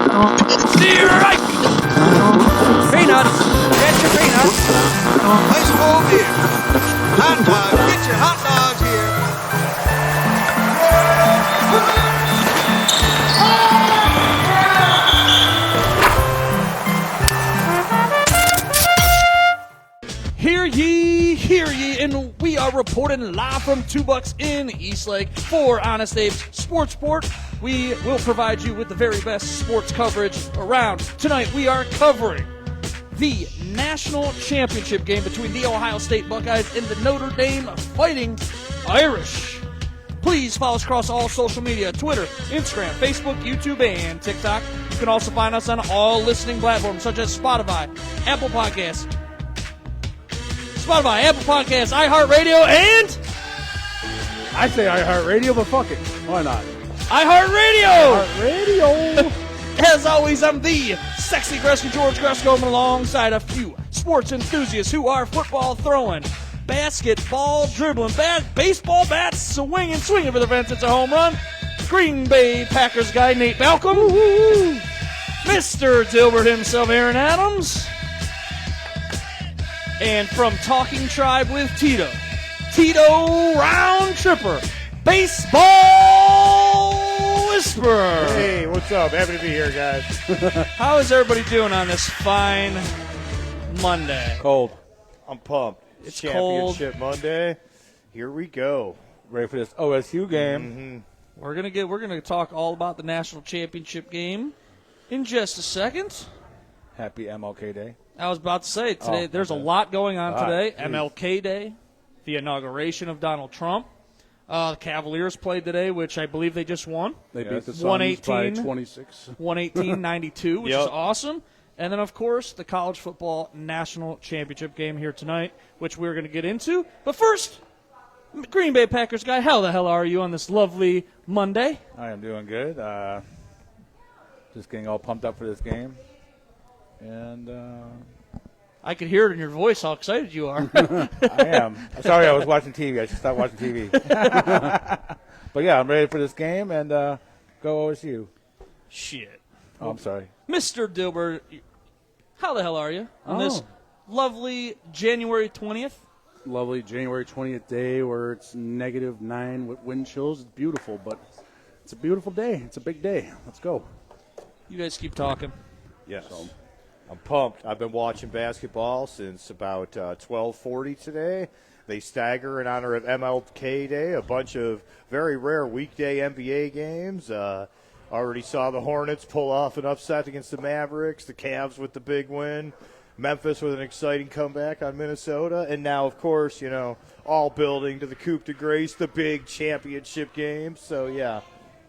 Steer right. Peanuts. Get your peanuts. Nice move here. Hot dogs. Get your hot dogs here. Hear ye, and we are reporting live from 2 Bucks in Eastlake for Honest Abe's Sports Report. We will provide you with the very best sports coverage around. Tonight we are covering the national championship game between the Ohio State Buckeyes and the Notre Dame Fighting Irish. Please follow us across all social media, Twitter, Instagram, Facebook, YouTube, and TikTok. You can also find us on all listening platforms such as Spotify, Apple Podcasts, iHeartRadio, and I say iHeartRadio, but fuck it. Why not? iHeartRadio! Radio. As always, I'm the sexy Gresky George Gresco alongside a few sports enthusiasts who are football throwing, basketball dribbling, baseball bats swinging for the fence. It's a home run. Green Bay Packers guy Nate Malcolm. Mr. Dilbert himself, Aaron Adams. And from Talking Tribe with Tito Round Tripper, Baseball Whisperer. Hey, what's up? Happy to be here, guys. How is everybody doing on this fine Monday? Cold. I'm pumped. It's Championship Monday. Here we go. Ready for this OSU game. We're gonna talk all about the national championship game in just a second. Happy MLK Day. I was about to say today. There's a lot going on today. MLK Day, the inauguration of Donald Trump. The Cavaliers played today, which I believe they just won. They beat the Suns 118 by 26. 118-92, which Yep. is awesome. And then, of course, the college football national championship game here tonight, which we're going to get into. But first, Green Bay Packers guy, how the hell are you on this lovely Monday? I am doing good. Just getting all pumped up for this game. And I could hear it in your voice how excited you are. I am. Sorry, I was watching TV. I should stop watching TV. But, yeah, I'm ready for this game, and go OSU. Shit. Oh, I'm sorry. Mr. Dilbert, how the hell are you on this lovely January 20th? Lovely January 20th day where it's -9 with wind chills. It's beautiful, but it's a beautiful day. It's a big day. Let's go. You guys keep talking. Yes. I'm pumped. I've been watching basketball since about 12:40 today. They stagger in honor of MLK Day, a bunch of very rare weekday NBA games. Already saw the Hornets pull off an upset against the Mavericks, the Cavs with the big win, Memphis with an exciting comeback on Minnesota, and now, of course, all building to the coup de grace, the big championship game. So, yeah,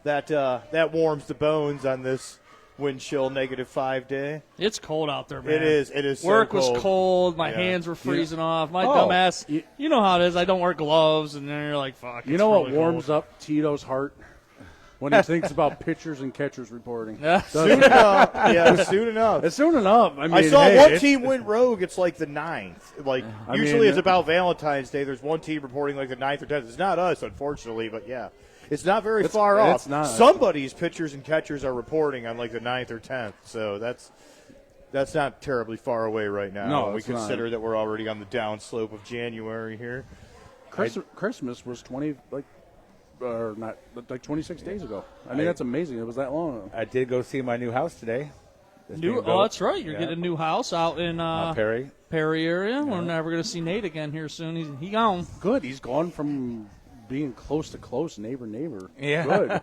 that warms the bones on this wind chill -5 day. It's cold out there, man. It is. It is. Work so cold. was cold. My Yeah. hands were freezing off. My dumb ass. You know how it is. I don't wear gloves, and then you're like, fuck. You know what warms up Tito's heart? When he thinks about pitchers and catchers reporting. Soon enough. Yeah, soon enough. It's soon enough. I saw one team went rogue. It's like the 9th. Usually it's about Valentine's Day. There's one team reporting like the 9th or 10th. It's not us, unfortunately, but yeah. It's not very far off. It's not. Somebody's pitchers and catchers are reporting on like the 9th or 10th, so that's not terribly far away right now. No, we it's consider not. that we're already on the downslope of January here. Christmas was 26 days ago. I mean, that's amazing. It was that long ago. I did go see my new house today. That's right. You're getting a new house out in Perry area. We're never going to see Nate again here soon. He's gone. Good. He's gone from being close to close, neighbor. Yeah. Good.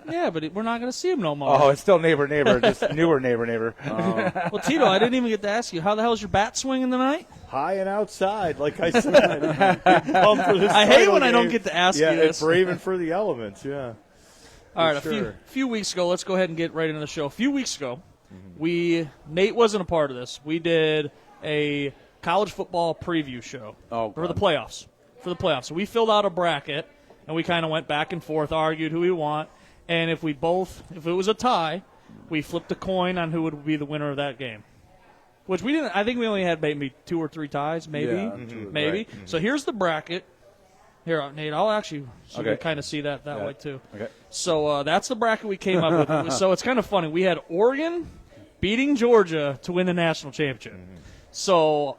Yeah, but we're not going to see him no more. Oh, it's still neighbor, just newer neighbor. Well, Tito, I didn't even get to ask you, how the hell's your bat swinging tonight? High and outside, like I said. I hate when I don't get to ask you this. Yeah, it's braving for the elements, yeah. All right, a few weeks ago, let's go ahead and get right into the show. A few weeks ago, Nate wasn't a part of this. We did a college football preview show for the playoffs. So we filled out a bracket, and we kind of went back and forth, argued who we want, and if it was a tie, we flipped a coin on who would be the winner of that game. Which we didn't. I think we only had maybe 2 or 3 ties, maybe. Yeah, Maybe. Right. So here's the bracket. Here, Nate, I'll actually so you Okay. can kind of see that way too. Okay. So that's the bracket we came up with. So it's kind of funny. We had Oregon beating Georgia to win the national championship. So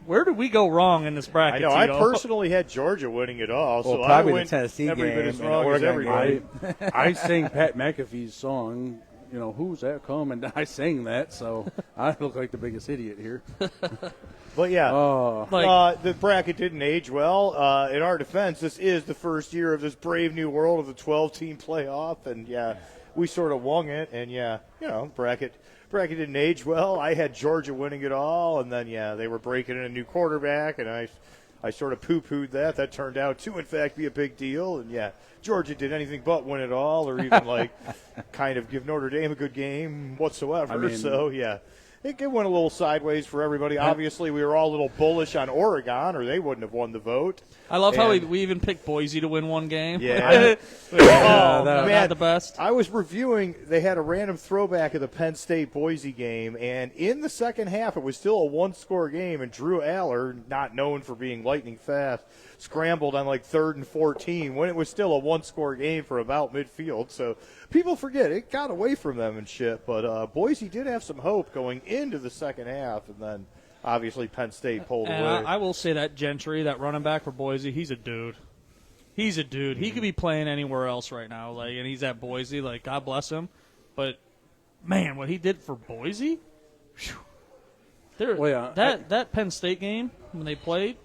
where did we go wrong in this I bracket? know. I Tito? personally had Georgia winning it all, so Well, I probably the went Tennessee every game bit as and wrong as Oregon everybody. I sang Pat McAfee's song, Who's That Come? And I sang that, so I look like the biggest idiot here. But yeah, Like- the bracket didn't age well. In our defense, this is the first year of this brave new world of the 12-team playoff, and yeah, we sort of won it. And yeah, bracket didn't age well. I had Georgia winning it all, and then they were breaking in a new quarterback, and I sort of poo-pooed that. That turned out to, in fact, be a big deal. And yeah, Georgia did anything but win it all, or even kind of give Notre Dame a good game whatsoever. I mean- So yeah. It went a little sideways for everybody. Obviously, we were all a little bullish on Oregon, or they wouldn't have won the vote. I love how And- we even picked Boise to win one game. Yeah. Not the best. I was reviewing. They had a random throwback of the Penn State-Boise game, and in the second half, it was still a one-score game, and Drew Aller, not known for being lightning fast, scrambled on 3rd and 14 when it was still a one-score game for about midfield. So people forget it got away from them and shit, but Boise did have some hope going into the second half, and then obviously Penn State pulled And away. I will say that Gentry, that running back for Boise, he's a dude. He's a dude. He could be playing anywhere else right now, and he's at Boise. God bless him. But man, what he did for Boise, whew. That Penn State game when they played,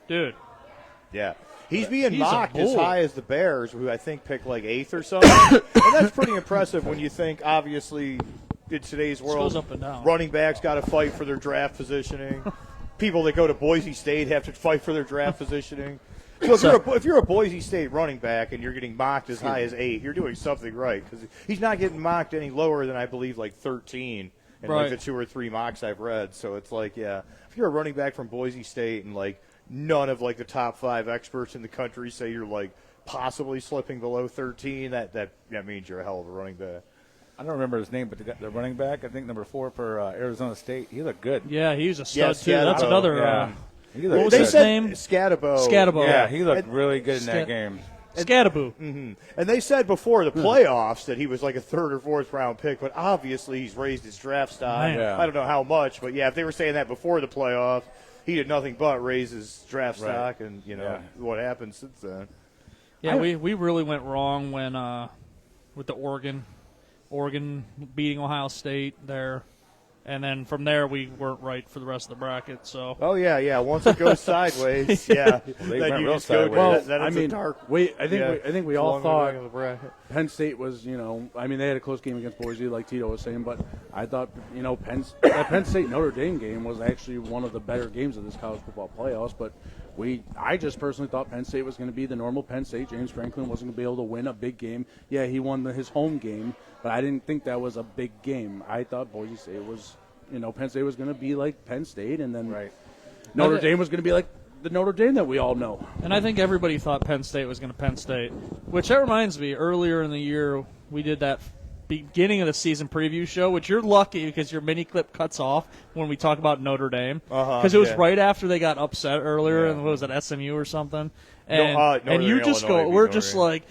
dude. Yeah. He's being He's a mocked as bull. high as the Bears, who I think picked 8th or something. And that's pretty impressive when you think, obviously, in today's world, goes up and down. running backs got to fight for their draft positioning. People that go to Boise State have to fight for their draft positioning. So if you're a Boise State running back and you're getting mocked as high as 8, you're doing something right, because he's not getting mocked any lower than, I believe, 13 in Right. the 2 or 3 mocks I've read. So it's if you're a running back from Boise State and none of the top 5 experts in the country say you're possibly slipping below 13, that means you're a hell of a running back. I don't remember his name, but the running back, I think number 4 for Arizona State, he looked good. Yeah, he's a Yeah, stud too. That's Scatabo, another. Yeah. He What looked was They good. his said name? Scatabo. Scatabo. Yeah, he looked And- really good in that Scat- game. Scatabo. And they said before the playoffs that he was a 3rd or 4th round pick, but obviously he's raised his draft stock. Man. Yeah. I don't know how much, but yeah, if they were saying that before the playoffs, he did nothing but raise his draft Right. stock, and Yeah. what happened since then. Yeah, we really went wrong when with the Oregon beating Ohio State there, and then from there we weren't right for the rest of the bracket. So Oh yeah. Once it goes sideways, yeah, they then went you real just go. sideways. Then I it's mean, a dark. I think we all long way thought back in the bracket. Penn State was, they had a close game against Boise, like Tito was saying, but I thought, that Penn State Notre Dame game was actually one of the better games of this college football playoffs. But I just personally thought Penn State was going to be the normal Penn State. James Franklin wasn't going to be able to win a big game. Yeah, he won his home game, but I didn't think that was a big game. I thought Boise State was, Penn State was going to be like Penn State, and then Notre Dame was going to be like the Notre Dame that we all know. And I think everybody thought Penn State was going to Penn State, which that reminds me, earlier in the year we did that beginning of the season preview show, which you're lucky because your mini clip cuts off when we talk about Notre Dame, because it was right after they got upset earlier, and what was it, SMU or something? And, and you just Illinois go, beat we're Notre just Dame.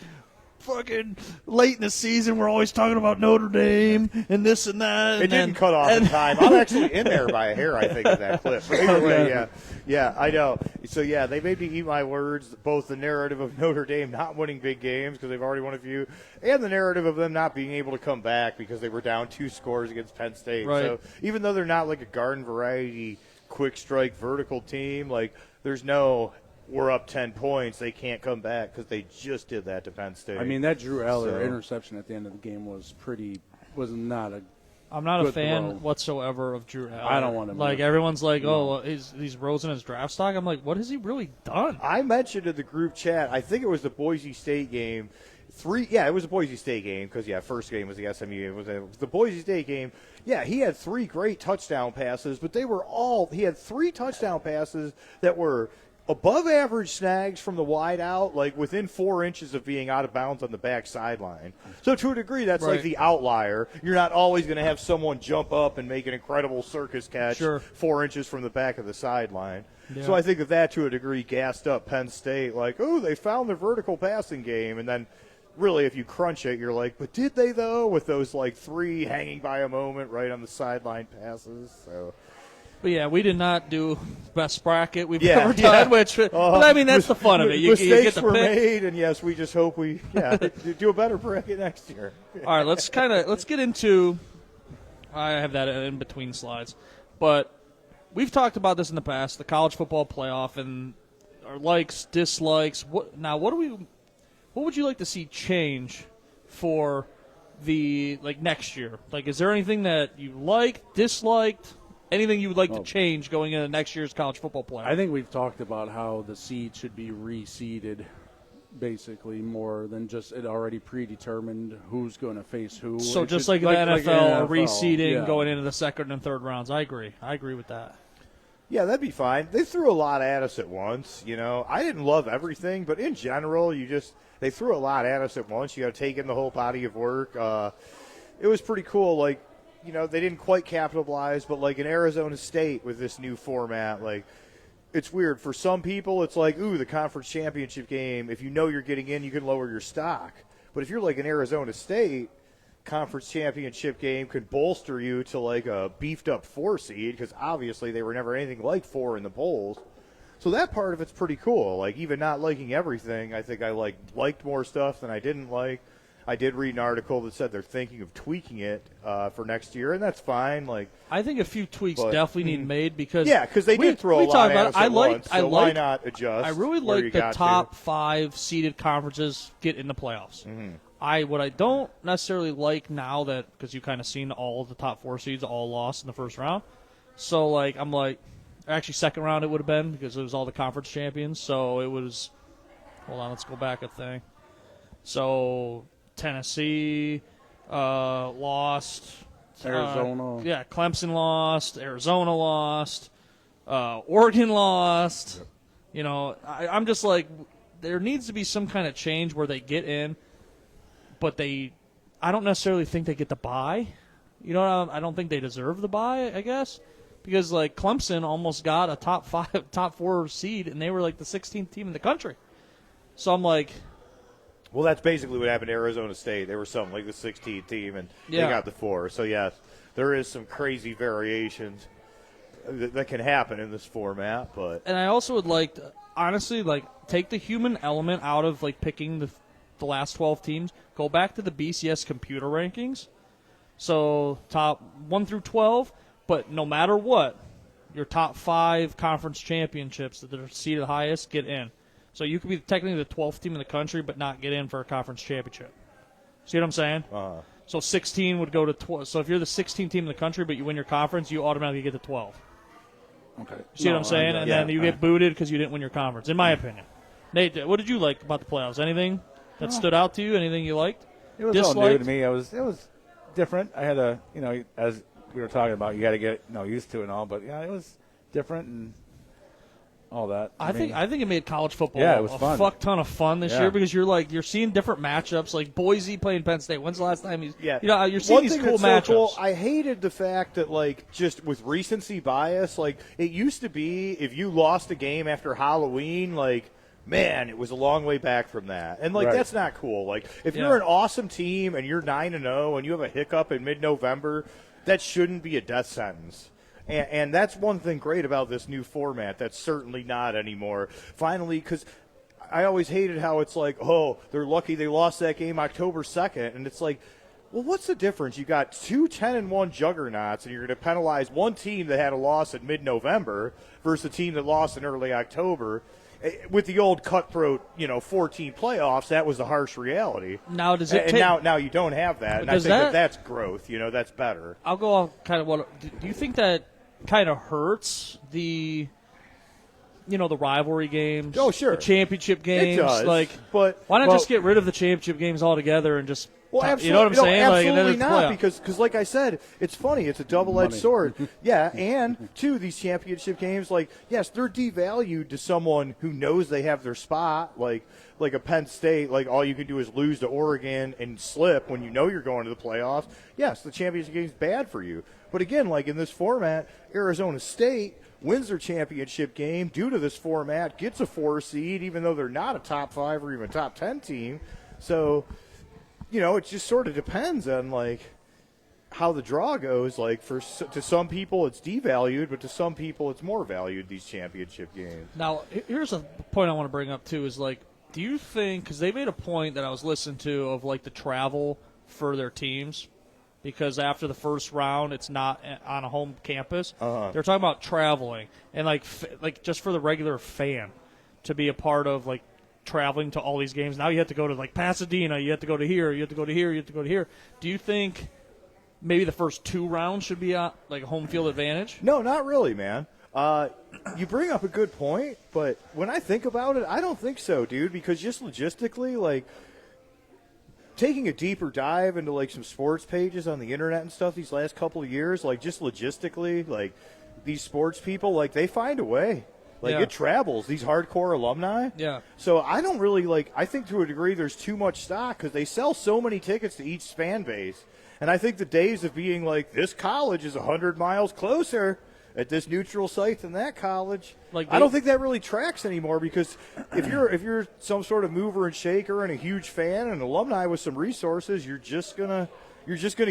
fucking late in the season, we're always talking about Notre Dame and this and that. It didn't cut off in time. I'm actually in there by a hair, I think, in that clip. But either way, yeah, I know. So, yeah, they made me eat my words, both the narrative of Notre Dame not winning big games because they've already won a few, and the narrative of them not being able to come back because they were down 2 scores against Penn State. Right. So even though they're not like a garden variety, quick strike, vertical team, there's no – we're up 10 points, they can't come back because they just did that to Penn State. I mean, that Drew Eller So- interception at the end of the game was not a I'm not a good fan throw. whatsoever of Drew Aller. I don't want him to. Everyone's like, he's rose in his draft stock. I'm like, what has he really done? I mentioned in the group chat, I think it was the Boise State game. It was a Boise State game because, first game was the SMU game. It was the Boise State game. Yeah, he had 3 great touchdown passes, but he had 3 touchdown passes that were above average snags from the wide out, like within 4 inches of being out of bounds on the back sideline. So to a degree, that's like the outlier. You're not always going to have someone jump up and make an incredible circus catch 4 inches from the back of the sideline. Yeah. So I think that to a degree gassed up Penn State, like, oh, they found their vertical passing game. And then really if you crunch it, you're like, but did they though? With those like 3 hanging by a moment right on the sideline passes. So. But yeah, we did not do best bracket we've ever done, but I mean that's the fun of it. You get the were pick. Made, and yes, we just hope we do a better bracket next year. All right, let's get into. I have that in between slides, but we've talked about this in the past, the college football playoff and our likes, dislikes. What would you like to see change for the next year? Like, is there anything that you liked, disliked? Anything you would like to change going into next year's college football playoff? I think we've talked about how the seed should be reseeded, basically, more than just it already predetermined who's going to face who. So just like the NFL, reseeding going into the second and third rounds. I agree with that. Yeah, that'd be fine. They threw a lot at us at once. I didn't love everything, but in general, they threw a lot at us at once. You got to take in the whole body of work. It was pretty cool. Like, they didn't quite capitalize, but like in Arizona State with this new format, like it's weird. For some people, it's like, ooh, the conference championship game. If you know you're getting in, you can lower your stock. But if you're like in Arizona State, conference championship game could bolster you to like a beefed up 4 seed because obviously they were never anything like 4 in the polls. So that part of it's pretty cool. Like even not liking everything, I think I liked more stuff than I didn't like. I did read an article that said they're thinking of tweaking it for next year, and that's fine. Like I think a few tweaks definitely need made because they did throw a lot at us at once. So why not adjust? I really like the top 5 seeded conferences get in the playoffs. Mm-hmm. What I don't necessarily like now that because you kind of seen all of the top 4 seeds all lost in the first round, so actually second round it would have been because it was all the conference champions. So it was. Hold on, let's go back a thing. So. Tennessee lost. Arizona. Clemson lost. Arizona lost. Oregon lost. Yep. I'm just like, there needs to be some kind of change where they get in, but I don't necessarily think they get the bye. I don't think they deserve the bye, I guess, because like Clemson almost got a top 4 seed, and they were like the 16th team in the country. So I'm like. Well, that's basically what happened to Arizona State. They were something like the 16th team, and they got the 4. So, yes, there is some crazy variations that can happen in this format. And I also would like to, honestly, take the human element out of, picking the last 12 teams. Go back to the BCS computer rankings. So, top 1 through 12, but no matter what, your top 5 conference championships that are seeded highest get in. So you could be technically the 12th team in the country, but not get in for a conference championship. See what I'm saying? So 16 would go to 12. So if you're the 16th team in the country, but you win your conference, you automatically get to 12. Okay. See what I'm saying? And then you get booted because you didn't win your conference, in my opinion. Nate, what did you like about the playoffs? Anything that stood out to you? Anything you liked? It was all new to me. It was different. I had as we were talking about, you had to get used to it and all, but it was different and all that. I think it made college football it was fun. Fuck ton of fun this year because you're seeing different matchups, like Boise playing Penn State. When's the last time you're seeing these cool matchups? So cool, I hated the fact that just with recency bias, it used to be if you lost a game after Halloween, man, it was a long way back from that. And that's not cool. If you're an awesome team and you're 9-0 and you have a hiccup in mid-November, that shouldn't be a death sentence. And that's one thing great about this new format that's certainly not anymore. Finally, because I always hated how it's they're lucky they lost that game October 2nd. And it's well, what's the difference? You got 2 10-1 juggernauts, and you're going to penalize one team that had a loss in mid-November versus a team that lost in early October. With the old cutthroat, 14 playoffs, that was the harsh reality. Now does it? Now you don't have that, and I think that's growth. That's better. I'll go off kind of what. Do you think that kind of hurts the rivalry games? Oh, sure. The championship games. It does. But why not just get rid of the championship games altogether and just Well, absolutely. You know what I'm saying? No, Like, and then absolutely it's not, playoff. because like I said, it's funny. It's a double-edged sword. Yeah, and two, these championship games, like, yes, they're devalued to someone who knows they have their spot, like a Penn State. Like, all you can do is lose to Oregon and slip when you know you're going to the playoffs. Yes, the championship game is bad for you. But again, like in this format, Arizona State wins their championship game due to this format, gets a 4 seed, even though they're not a top 5 or even top 10 team. So, it just sort of depends on, like, how the draw goes. Like, to some people it's devalued, but to some people it's more valued, these championship games. Now, here's a point I want to bring up, too, is, like, do you think – because they made a point that I was listening to of, like, the travel for their teams, because after the first round it's not on a home campus. They're talking about traveling and, like just for the regular fan to be a part of, like, traveling to all these games. Now you have to go to, like, Pasadena, you have to go to here, you have to go to here, you have to go to here. Do you think maybe the first 2 rounds should be like a home field advantage? No, not really, man. You bring up a good point, but when I think about it, I don't think so, dude, because just logistically, like, taking a deeper dive into, like, some sports pages on the internet and stuff these last couple of years, like, just logistically, like, these sports people, like, they find a way. Like, Yeah. it travels, these hardcore alumni. Yeah. So I don't really, like, I think to a degree there's too much stock because they sell so many tickets to each fan base. And I think the days of being like, this college is 100 miles closer at this neutral site than that college, Like, I don't think that really tracks anymore, because if you're some sort of mover and shaker and a huge fan and an alumni with some resources, you're just gonna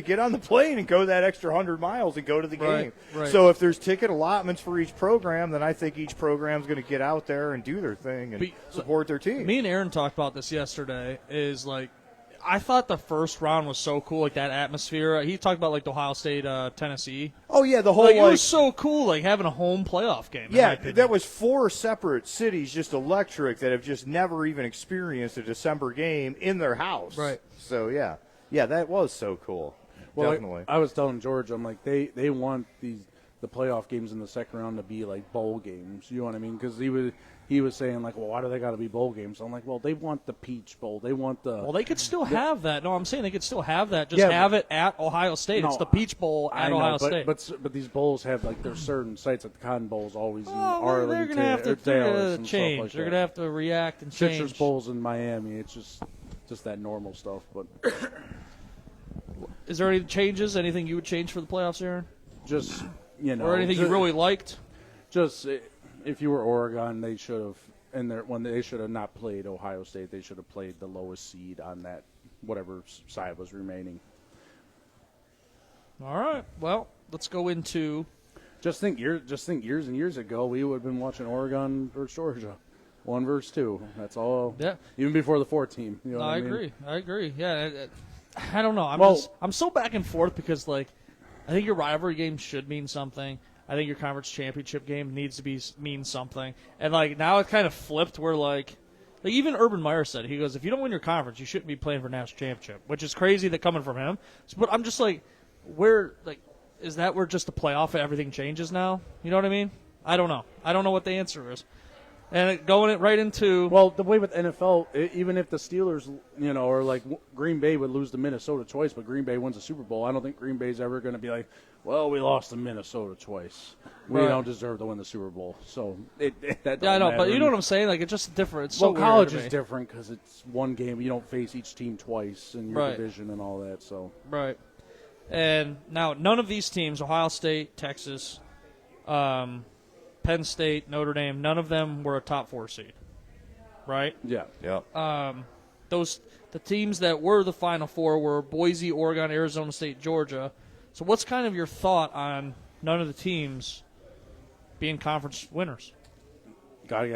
get on the plane and go that extra 100 miles and go to the game. Right. So if there's ticket allotments for each program, then I think each program's going to get out there and do their thing and support their team. Me and Aaron talked about this yesterday. Is like, I thought the first round was so cool, like that atmosphere. He talked about, like, the Ohio State, Tennessee. Oh yeah, the whole Like, it was so cool, like having a home playoff game. in my yeah, opinion. that was 4 separate cities, just electric, that have just never even experienced a December game in their house. Right. So yeah, that was so cool. Well, Definitely. I was telling George, I'm like, they want the playoff games in the second round to be like bowl games. You know what I mean? Because he was saying, like, well, why do they got to be bowl games? I'm like, well, they want the Peach Bowl. They want the. Well, they could still have that. No, I'm saying they could still have that. Just Yeah, have it at Ohio State. No, It's the Peach Bowl at I know, Ohio but, State. But these bowls have, like, their certain sites. Like the Cotton Bowl's always in Oh, Arlington they're going to have or to Dallas and change. stuff like They're that. going to have to react and change. Citrus Bowl's in Miami. It's just that normal stuff. But Is there any changes? Anything you would change for the playoffs, Aaron? just, you know. Or anything you really liked? Just if you were Oregon, they should have. When they should have not played Ohio State, they should have played the lowest seed on that whatever side was remaining. All right. Well, let's go into. Just think years and years ago, we would have been watching Oregon versus Georgia, 1 versus 2. That's all. Yeah. Even before the 4th team. You know No, what I mean? agree. I agree. Yeah. I don't know. Well- I'm so back and forth because, like, I think your rivalry game should mean something. I think your conference championship game needs to mean something. And, like, now it kind of flipped where, like even Urban Meyer said, he goes, if you don't win your conference, you shouldn't be playing for national championship, which is crazy that coming from him. But I'm just like, is that where just the playoff and everything changes now? You know what I mean? I don't know. I don't know what the answer is. And going right into Well, the way with NFL, even if the Steelers, or like Green Bay would lose to Minnesota twice, but Green Bay wins the Super Bowl, I don't think Green Bay's ever going to be like, well, we lost to Minnesota twice. We Right. don't deserve to win the Super Bowl. So that yeah, I don't know, but matter. you know what I'm saying? Like, it's just different. It's Well, so weird college to is me. different because it's one game. You don't face each team twice in your Right. division and all that. So Right. And now none of these teams, Ohio State, Texas, Penn State, Notre Dame, none of them were a top 4 seed. Right? yeah, The teams that were the Final Four were Boise, Oregon, Arizona State, Georgia. So what's kind of your thought on none of the teams being conference winners? got to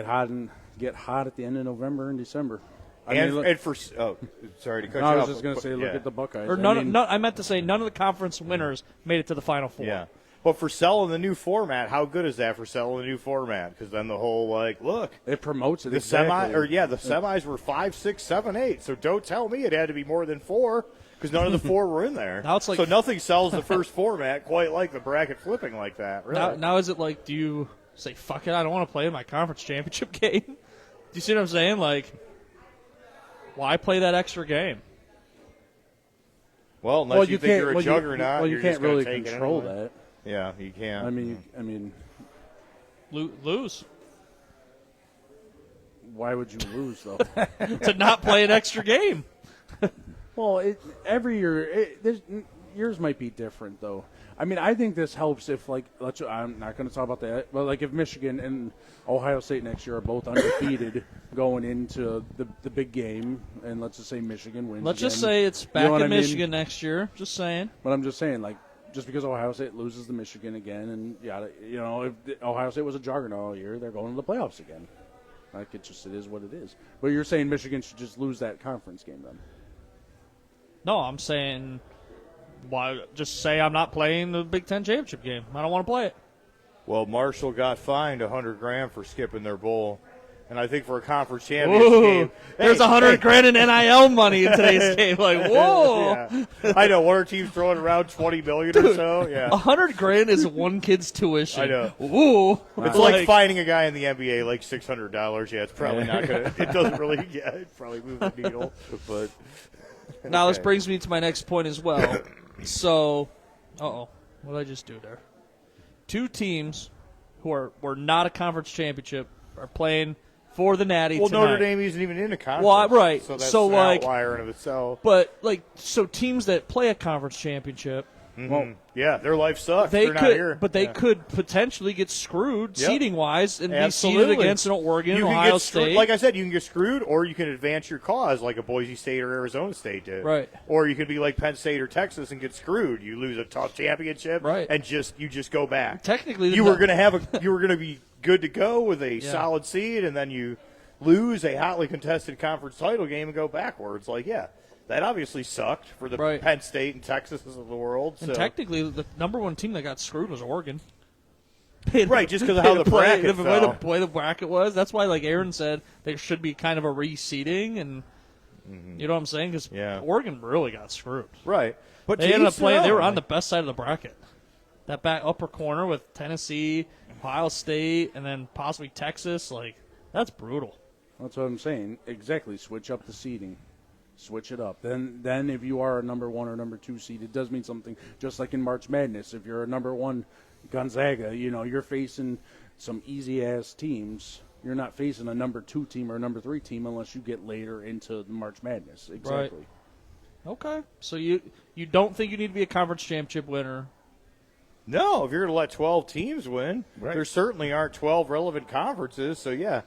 get hot at the end of November and December. Sorry to cut you I off. was just going to say, look Yeah. at the Buckeyes. Or I meant to say none of the conference winners made it to the Final Four. Yeah. But for selling the new format, how good is that for selling the new format? Because then the whole, like, look, It promotes it the exactly. the semis were 5, 6, 7, 8. So don't tell me it had to be more than 4, because none of the 4 were in there. Now it's like- so nothing sells the first format quite like the bracket flipping like that. Really. Now is it like, do you say, fuck it, I don't want to play in my conference championship game? Do you see what I'm saying? Like, why play that extra game? Well, unless you think you're a well, juggernaut, well, you you're can't just gonna really take it control anyway. that. Yeah, you can't. I mean, Lose. why would you lose though? To not play an extra game. Well, every year, yours might be different, though. I mean, I think this helps if, like, I'm not going to talk about that, but, like, if Michigan and Ohio State next year are both undefeated going into the big game, and let's just say Michigan wins Let's again, just say it's back in Michigan next year. Just saying. But I'm just saying, like, just because Ohio State loses to Michigan again, and, if Ohio State was a juggernaut all year, they're going to the playoffs again. Like, it is what it is. But you're saying Michigan should just lose that conference game then? No, I'm saying, just say I'm not playing the Big Ten championship game. I don't want to play it. Well, Marshall got fined $100,000 for skipping their bowl, and I think for a conference championship game, there's $100,000 in NIL money in today's game. Like, whoa! Yeah. I know. One of our teams throwing around $20 million or so. Yeah, $100,000 is one kid's tuition. I know. Ooh, it's like finding a guy in the NBA like $600. Yeah, it's probably not gonna. It doesn't really. Yeah, it probably move the needle, but. Now this brings me to my next point as well. So, what did I just do there? Two teams who were not a conference championship are playing for the Natty tonight. Notre Dame isn't even in a conference. Well, right. So that's So, an like, outlier in of itself. But so teams that play a conference championship, Well, yeah, their life sucks. they They're could, not here. but they could potentially get screwed seeding wise and Absolutely. be seeded against an Oregon, you can Ohio get State. Like I said, you can get screwed, or you can advance your cause, like a Boise State or Arizona State did. Right. Or you could be like Penn State or Texas and get screwed. You lose a tough championship, Right. and you just go back. Technically, you were going to be good to go with a solid seed, and then you lose a hotly contested conference title game and go backwards. Like, yeah. That obviously sucked for the Penn State and Texas of the world. And so. technically, the number one team that got screwed was Oregon. Right, just because of how the bracket fell. The way the bracket was. That's why, like Aaron said, there should be kind of a reseeding, and you know what I'm saying? Because Oregon really got screwed. Right. But they ended up playing. They were on the best side of the bracket. That back upper corner with Tennessee, Ohio State, and then possibly Texas. Like, that's brutal. That's what I'm saying. Exactly. Switch up the seeding. Switch it up. Then if you are a number 1 or number 2 seed, it does mean something. Just like in March Madness, if you're a number 1 Gonzaga, you're facing some easy-ass teams. You're not facing a number 2 team or a number 3 team unless you get later into the March Madness. Exactly. Right. Okay. So you don't think you need to be a conference championship winner? No, if you're going to let 12 teams win, there certainly aren't 12 relevant conferences. So, yeah.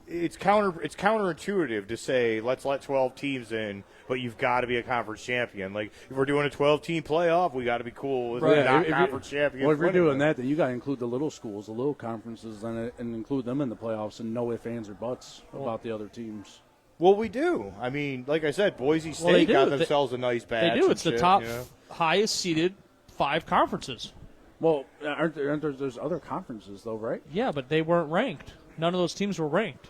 It's counterintuitive to say let's let 12 teams in, but you've got to be a conference champion. Like if we're doing a 12-team playoff, we got to be cool with not conference champions. Well, if you're doing that, then you got to include the little schools, the little conferences, and include them in the playoffs, and no ifs, ands, or buts about the other teams. Well, we do. I mean, like I said, Boise State got themselves a nice batch. They do. It's the top highest seeded 5 conferences. Well, aren't there's other conferences though, right? Yeah, but they weren't ranked. None of those teams were ranked.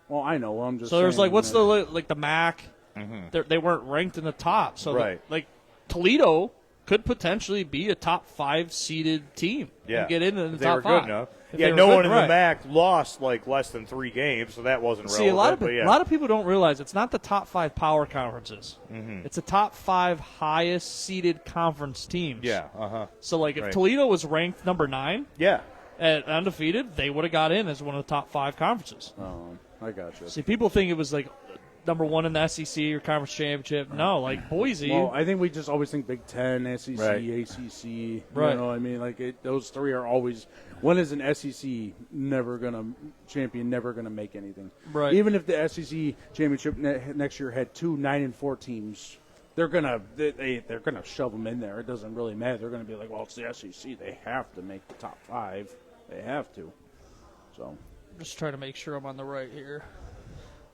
Well, I know. Well, I'm just so there's like what's the MAC? Mm-hmm. They weren't ranked in the top. So like Toledo could potentially be a top 5 seeded team. Yeah, and get into the they top were 5. Good enough. Yeah, no one in the MAC lost like less than 3 games, so that wasn't relevant. See, a lot of people don't realize it's not the top 5 power conferences. Mm-hmm. It's the top 5 highest seeded conference teams. Yeah. So like if Toledo was ranked number 9, and undefeated, they would have got in as one of the top 5 conferences. Oh, I got you. See, people think it was like number 1 in the SEC or conference championship. No, like Boise. Well, I think we just always think Big Ten, SEC, ACC. You know what I mean? Like those 3 are always. When is an SEC never gonna make anything? Right. Even if the SEC championship next year had 2 9-4 teams, they're gonna shove them in there. It doesn't really matter. They're gonna be like, well, it's the SEC. They have to make the top 5. They have to. So. Just trying to make sure I'm on the right here.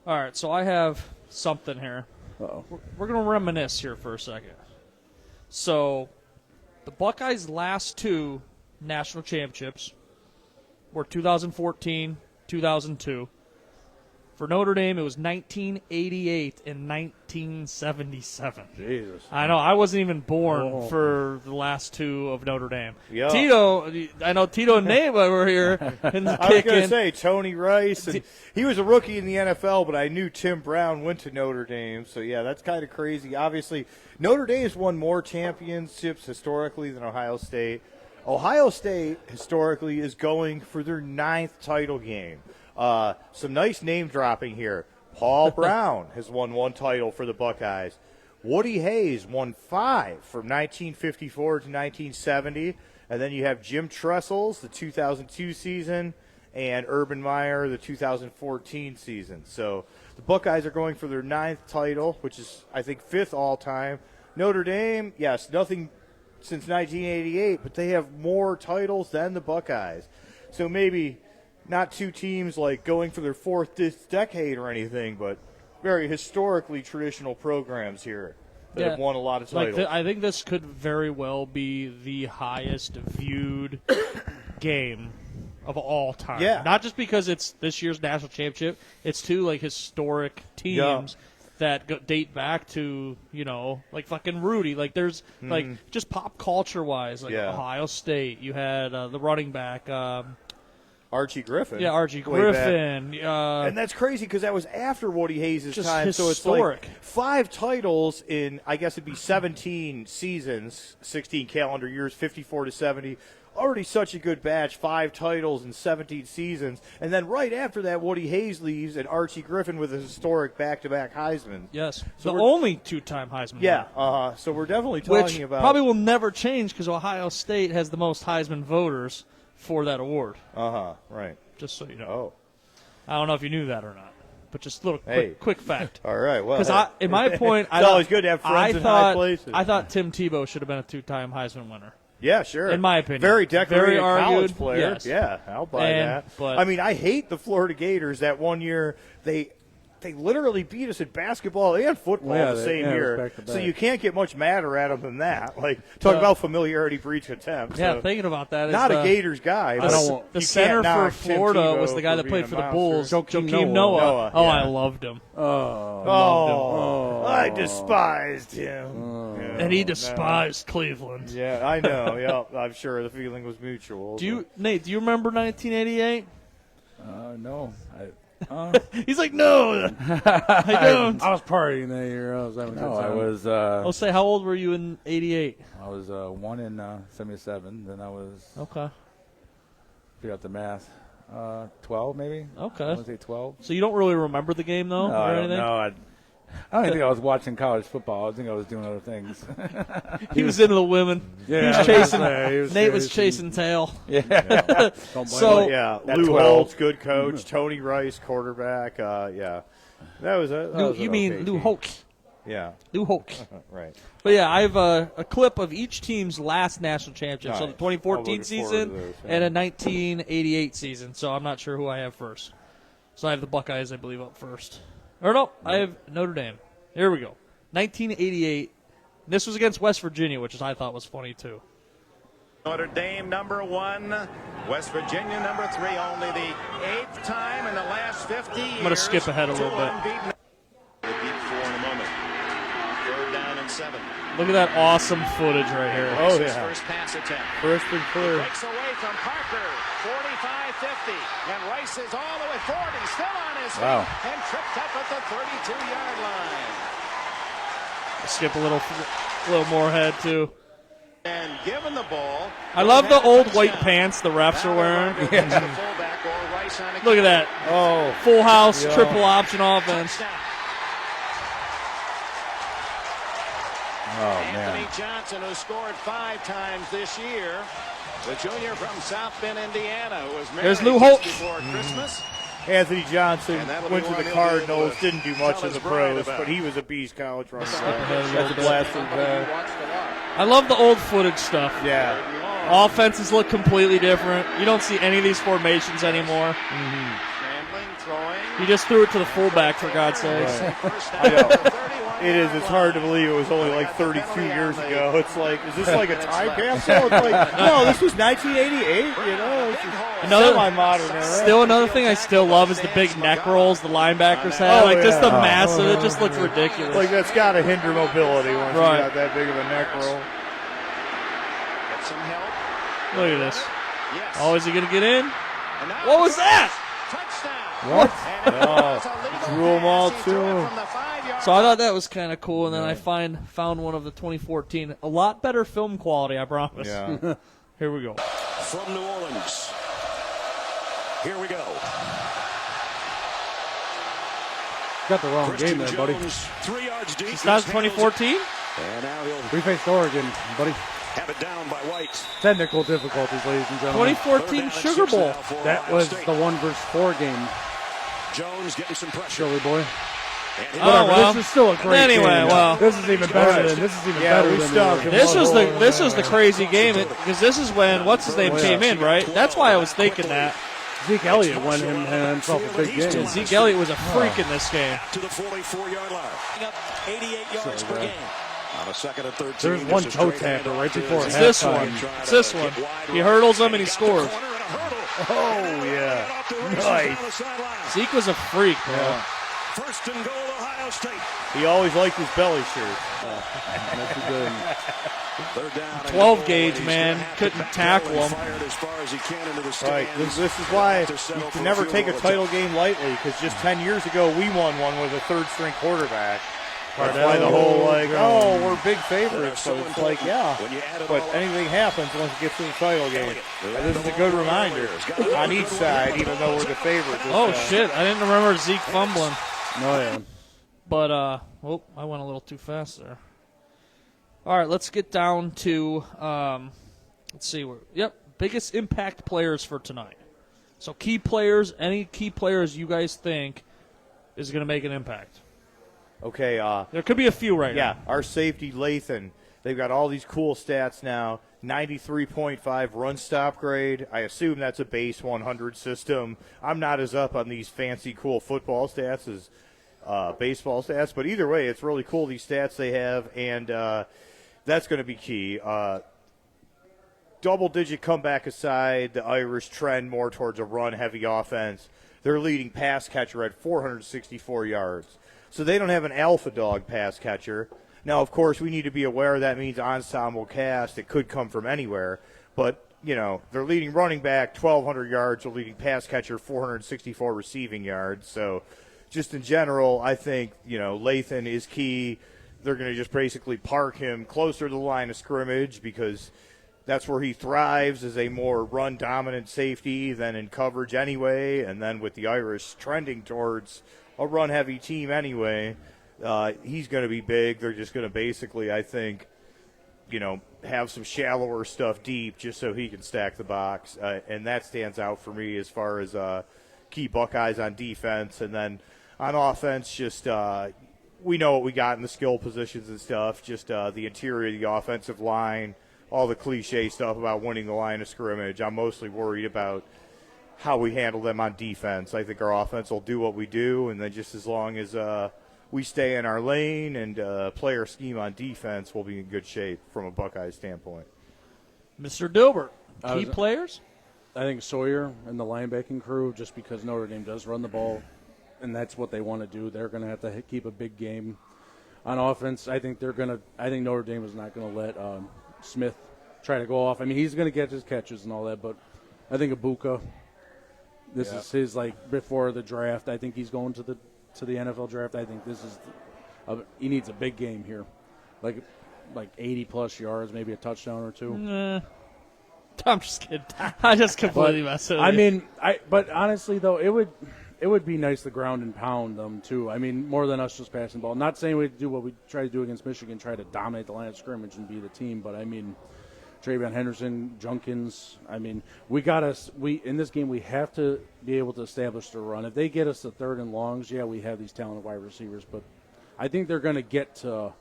All right, so I have something here. Uh-oh. We're going to reminisce here for a second. So the Buckeyes' last 2 national championships were 2014, 2002. For Notre Dame, it was 1988 and 1977. Jesus. I know. I wasn't even born for the last two of Notre Dame. Yeah. Tito, I know Tito and Neva were here and I was going kicking. to say Tony Rice, and he was a rookie in the NFL, but I knew Tim Brown went to Notre Dame. So, yeah, that's kind of crazy. Obviously, Notre Dame's won more championships historically than Ohio State. Ohio State, historically, is going for their 9th title game. Some nice name dropping here. Paul Brown has won 1 title for the Buckeyes. Woody Hayes won 5 from 1954 to 1970. And then you have Jim Trestles, the 2002 season, and Urban Meyer, the 2014 season. So the Buckeyes are going for their 9th title, which is, I think, 5th all-time. Notre Dame, yes, nothing since 1988, but they have more titles than the Buckeyes. So maybe not two teams like going for their 4th this decade or anything, but very historically traditional programs here that have won a lot of titles. I think this could very well be the highest viewed game of all time. Yeah. Not just because it's this year's national championship, it's two like historic teams that date back to, like fucking Rudy. Like there's like just pop culture wise, like Ohio State. You had the running back. Archie Griffin. Yeah, Archie Griffin. And that's crazy because that was after Woody Hayes' just time. historic. So it's like 5 titles in, I guess it'd be 17 seasons, 16 calendar years, 54 to 70. Already such a good batch, 5 titles in 17 seasons. And then right after that, Woody Hayes leaves and Archie Griffin with a historic back-to-back Heisman. Yes, So the we're- only 2-time Heisman winner. So we're definitely talking Which about... probably will never change because Ohio State has the most Heisman voters for that award. Right. Just so you know. Oh. I don't know if you knew that or not, but just a little Hey. quick fact. All right, well... Because in my point, It's always good to have friends in high places. I thought Tim Tebow should have been a 2-time Heisman winner. Yeah, sure. In my opinion. Very decorated Very college argued, player. yes. Yeah, I'll buy that. But I mean, I hate the Florida Gators that one year. They literally beat us in basketball and football the same year. back to back. So you can't get much madder at them than that. Like, talk about familiarity breeds contempt. Yeah, So, thinking about that. not is a Gators guy. But the you center can't for knock Tim Florida Tebow was the guy that being played a for the monster. Bulls, Joakim Noah. Noah, Oh, yeah. I loved him. I despised him. Yeah, And he no. despised Cleveland. Yeah, I know. Yeah, I'm sure the feeling was mutual. Nate, do you remember 1988? No. He's like, no, I don't. I was partying that year. I was having a good No, I time. was. I'll say, how old were you in 88? I was 1 in 77. Then I was. Okay. Figure out the math. 12 maybe. Okay. I want to say 12. So you don't really remember the game, though? No, or I don't anything? know. I don't even think I was watching college football. I think I was doing other things. He was into the women. Yeah, he was I was chasing. gonna say, he was Nate was chasing- chasing tail. Yeah. So yeah, At Lou 12. Holtz, good coach. Tony Rice, quarterback. Yeah, that was a. you mean Lou Holtz? Yeah, Lou Holtz. right. But yeah, I have a clip of each team's last national championship. So the Nice. 2014 I'm looking season forward to this, yeah. and a 1988 season. So I'm not sure who I have first. So I have the Buckeyes, I believe, up first. Or no, I have Notre Dame. Here we go. 1988. This was against West Virginia, which I thought was funny too. Notre Dame number 1, West Virginia number 3. Only the 8th time in the last 50 years. I'm going to skip ahead a little bit. We'll beat 4 in a moment. 3rd down and 7. Look at that awesome footage right here. Oh His yeah, first pass attempt. first and clear. Breaks away from Parker. 45-50. And Rice is all the way 40. Still on his feet. Wow. And tripped up at the 32-yard line. Skip a little more ahead too. And given the ball. I love the old white pants the refs are wearing. Look at that. Oh, Full house, Yeah. triple option offense. Oh, Anthony man. Johnson, who scored 5 times this year, the junior from South Bend, Indiana, who was married There's Lou just Holtz. before Christmas. Anthony Johnson And that'll went be to one the he'll be able Cardinals. to Didn't do much tell in the his bride pros, about. but he was a beast college running ahead a back. little That's a bit. blast from that. I love the old footage stuff. Yeah. Offenses look completely different. You don't see any of these formations anymore. Scrambling, throwing. He just threw it to the fullback, for God's sakes. First down at the 31 It is. It's hard to believe it was only like 32 years ago. It's like, is this like a time capsule? It's like, no, this was 1988. You know, it's semi-modern era. Still another thing I still love is the big neck rolls the linebackers have. Just the massive. It just looks ridiculous. Like that's got to hinder mobility once you got that big of a neck roll. Get some help. Look at this. Oh, is he going to get in? What was that? Touchdown. What? Drew them all too. So I thought that was kind of cool, and then I found one of the 2014. A lot better film quality, I promise. Yeah. Here we go. From New Orleans. Here we go. Got the wrong game there, buddy. 3 yards deep. It's not 2014? And now he'll We faced Oregon, buddy. have it down by White. Technical difficulties, ladies and gentlemen. 2014 Sugar Bowl. That was the 1-4 game, Jones getting some pressure. Silly boy. And Oh, well. This is still a great Anyway, game. well. This is even better than This was the crazy game because this is when what's his name came in, right? That's why I was thinking that. Zeke Elliott won himself a big game. Zeke Elliott was a freak in this game. to the 44-yard line. Up 88 yards per game. On a 2nd and 13. There's one toe tapper right before It's this halftime. one. It's this one. He hurdles him and he scores. Oh, yeah. Nice. Zeke was a freak, bro. Yeah. First and goal, Ohio State. He always liked his belly shirt. That's a good. They're down. 12 gauge, man. Couldn't tackle him. Fired as far as he can into the Right. stands. This is why To settle you for can never field take a goal title attempt. game lightly, because just 10 years ago we won one with a third-string quarterback. That's why the whole, we're big favorites. So it's like, When you add it but all up, anything happens once it gets to the title game. And this is a good reminder on each side, even though we're the favorites. Oh, shit. I didn't remember Zeke fumbling. No, yeah. But, I went a little too fast there. All right, let's get down to, let's see. Biggest impact players for tonight. So key players, any key players you guys think is going to make an impact. Okay, There could be a few right now. our safety, Lathan, they've got all these cool stats now. 93.5 run stop grade. I assume that's a base 100 system. I'm not as up on these fancy, cool football stats as baseball stats, but either way, it's really cool, these stats they have, and that's going to be key. Double-digit comeback aside, the Irish trend more towards a run-heavy offense. Their leading pass catcher at 464 yards. So they don't have an alpha dog pass catcher. Now, of course, we need to be aware that means ensemble cast. It could come from anywhere. But, their leading running back, 1,200 yards. Their leading pass catcher, 464 receiving yards. So just in general, I think, Lathan is key. They're going to just basically park him closer to the line of scrimmage because that's where he thrives as a more run-dominant safety than in coverage anyway. And then with the Irish trending towards a run-heavy team anyway, he's going to be big. They're just going to basically, I think, have some shallower stuff deep just so he can stack the box. And that stands out for me as far as key Buckeyes on defense. And then on offense, just we know what we got in the skill positions and stuff, just the interior of the offensive line, all the cliche stuff about winning the line of scrimmage. I'm mostly worried about how we handle them on defense. I think our offense will do what we do, and then just as long as we stay in our lane and play our scheme on defense, we'll be in good shape from a Buckeye standpoint. Mr. Dilbert, key players? I think Sawyer and the linebacking crew, just because Notre Dame does run the ball, and that's what they want to do. They're going to have to keep a big game on offense. I think Notre Dame is not going to let Smith try to go off. I mean, he's going to get his catches and all that, but I think Ibuka, this is his before the draft. I think he's going to the NFL draft. I think this is he needs a big game here, like 80+ yards, maybe a touchdown or two. I'm just kidding. I just completely messed with you. But honestly though, it would be nice to ground and pound them too. I mean, more than us just passing the ball. Not saying we do what we try to do against Michigan, try to dominate the line of scrimmage and be the team, but I mean, Travion Henderson, Junkins. I mean, in this game we have to be able to establish the run. If they get us to 3rd and longs, we have these talented wide receivers, but I think they're going to get to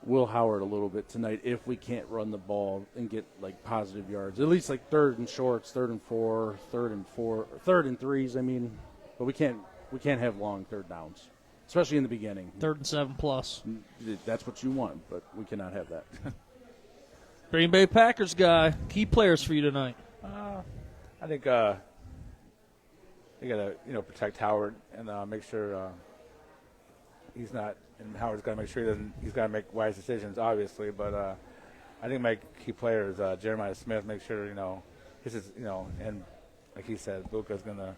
Will Howard a little bit tonight if we can't run the ball and get positive yards. At least 3rd and shorts, 3rd and 4, 3rd and 3s. I mean, but we can't have long 3rd downs. especially in the beginning. 3rd and 7+. That's what you want, but we cannot have that. Green Bay Packers guy, key players for you tonight. I think they got to protect Howard and make sure he's not. And Howard's got to make sure he's got to make wise decisions, obviously. But I think my key players, Jeremiah Smith, make sure this is and like he said, Buka's going to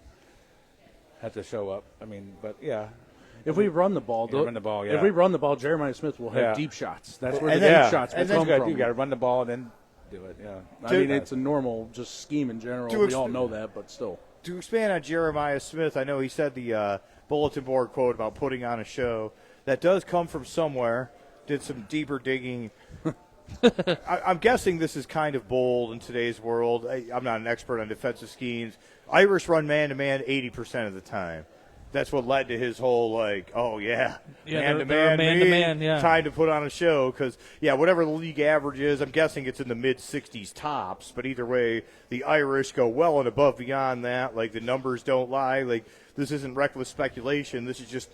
have to show up. I mean, but yeah. If we run the ball, If we run the ball, Jeremiah Smith will have deep shots. That's where the deep shots will come from. You got to run the ball and then do it. Yeah, I mean it's a normal just scheme in general. We all know that, but still. To expand on Jeremiah Smith, I know he said the bulletin board quote about putting on a show. That does come from somewhere. Did some deeper digging. I'm guessing this is kind of bold in today's world. I'm not an expert on defensive schemes. Irish run man-to-man 80% of the time. That's what led to his whole, man-to-man, time to put on a show. Because, whatever the league average is, I'm guessing it's in the mid-60s tops. But either way, the Irish go well and above beyond that. Like, the numbers don't lie. Like, this isn't reckless speculation. This is just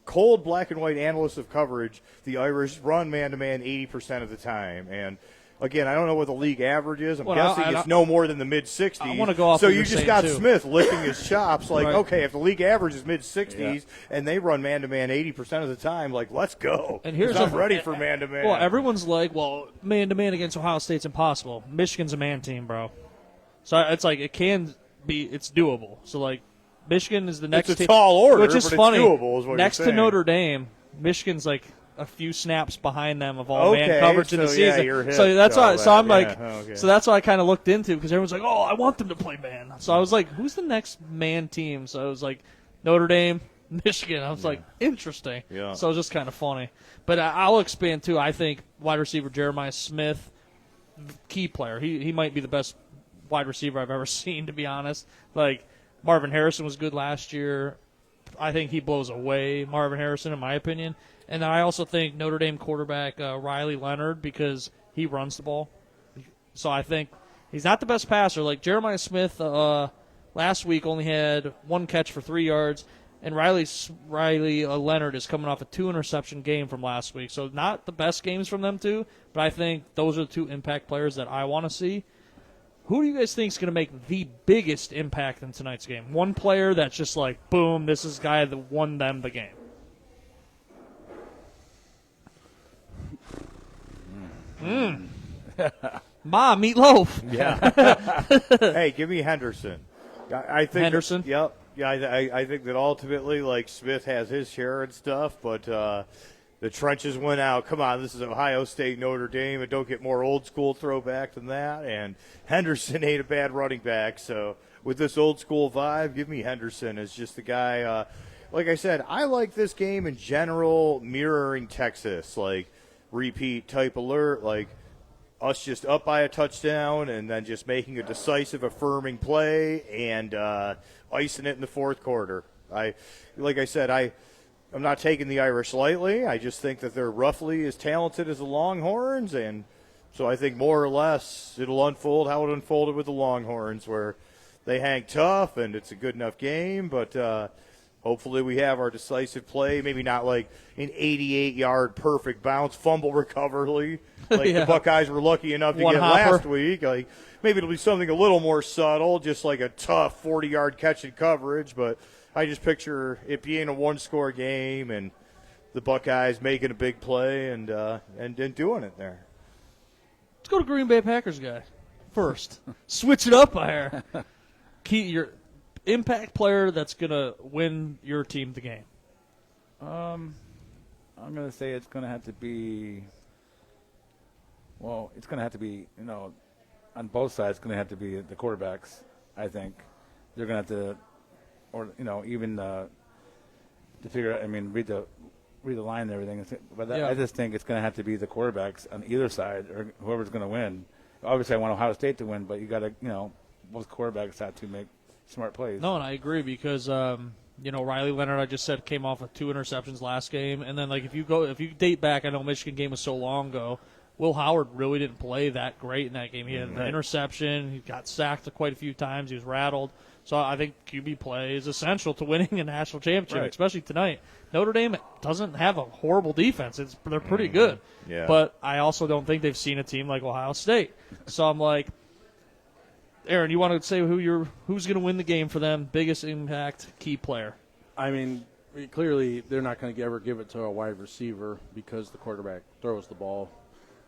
cold black and white analysis of coverage. The Irish run man-to-man 80% of the time. And again, I don't know what the league average is. I'm guessing it's no more than the mid-60s. I want to go off. So you just got Smith licking his chops like, okay, if the league average is mid-60s and they run man-to-man 80% of the time, like, let's go. And here's I'm ready for man-to-man. Well, everyone's like, man-to-man against Ohio State's impossible. Michigan's a man team, bro. So it's like it's doable. So, like, Michigan is the next team. It's a tall order, which is but funny. It's doable, is what next you're to saying. Notre Dame, Michigan's like a few snaps behind them of all man coverage in the season. So that's why. So I'm like, okay. so that's why I kind of looked into because everyone's like, I want them to play man. So I was like, who's the next man team? So I was like, Notre Dame, Michigan. I was like, interesting. Yeah. So it was just kind of funny. But I'll expand too. I think wide receiver Jeremiah Smith, key player. He might be the best wide receiver I've ever seen, to be honest. Like, Marvin Harrison was good last year. I think he blows away Marvin Harrison, in my opinion. And I also think Notre Dame quarterback Riley Leonard, because he runs the ball. So I think he's not the best passer. Like Jeremiah Smith last week only had 1 catch for 3 yards, and Riley Leonard is coming off a 2-interception game from last week. So not the best games from them two, but I think those are the 2 impact players that I want to see. Who do you guys think is going to make the biggest impact in tonight's game? One player that's just like, boom, this is the guy that won them the game. Ma, meatloaf. Yeah. Hey, give me Henderson. I think Henderson? Yep. Yeah, I think that ultimately, like, Smith has his share and stuff, but the trenches went out. Come on, this is Ohio State, Notre Dame, and don't get more old school throwback than that. And Henderson ain't a bad running back, so with this old school vibe, give me Henderson as just the guy. Like I said, I like this game in general mirroring Texas, like repeat type alert, like us just up by a touchdown and then just making a decisive, affirming play and icing it in the fourth quarter. I'm not taking the Irish lightly. I just think that they're roughly as talented as the Longhorns, and so I think more or less it'll unfold how it unfolded with the Longhorns, where they hang tough and it's a good enough game, but hopefully we have our decisive play, maybe not like an 88-yard perfect bounce fumble recovery like the Buckeyes were lucky enough to get last week. Like, maybe it'll be something a little more subtle, just like a tough 40-yard catch and coverage, but I just picture it being a one-score game and the Buckeyes making a big play and doing it there. Let's go to Green Bay Packers guy first. Switch it up here. Your impact player that's going to win your team the game. I'm going to say it's going to have to be – well, it's going to have to be, on both sides, it's going to have to be the quarterbacks, I think. They're going to have to – or, even to figure out – read the line and everything. But I just think it's going to have to be the quarterbacks on either side or whoever's going to win. Obviously, I want Ohio State to win, but you got to, both quarterbacks have to make smart plays. No, and I agree because, Riley Leonard, I just said, came off of 2 interceptions last game. And then, like, if you date back, I know Michigan game was so long ago, Will Howard really didn't play that great in that game. He had an interception. He got sacked quite a few times. He was rattled. So I think QB play is essential to winning a national championship, especially tonight. Notre Dame doesn't have a horrible defense. They're pretty good. Yeah. But I also don't think they've seen a team like Ohio State. So I'm like, Aaron, you want to say who's going to win the game for them? Biggest impact, key player. I mean, clearly they're not going to ever give it to a wide receiver because the quarterback throws the ball.